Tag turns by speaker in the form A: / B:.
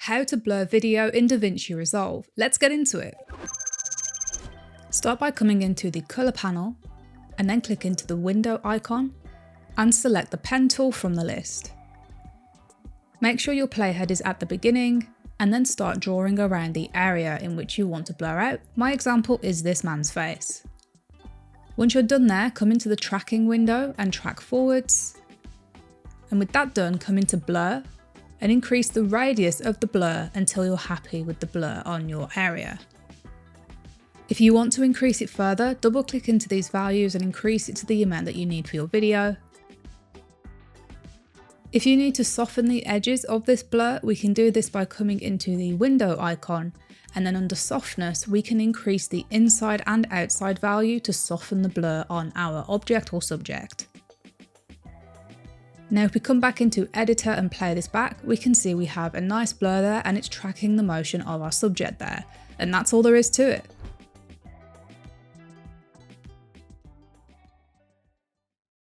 A: How to blur video in DaVinci Resolve. Let's get into it. Start by coming into the color panel and then click into the window icon and select the pen tool from the list. Make sure your playhead is at the beginning and then start drawing around the area in which you want to blur out. My example is this man's face. Once you're done there, come into the tracking window and track forwards. And with that done, come into blur and increase the radius of the blur until you're happy with the blur on your area. If you want to increase it further, double click into these values and increase it to the amount that you need for your video. If you need to soften the edges of this blur, we can do this by coming into the window icon, and then under softness, we can increase the inside and outside value to soften the blur on our object or subject. Now if we come back into editor and play this back, we can see we have a nice blur there and it's tracking the motion of our subject there. And that's all there is to it.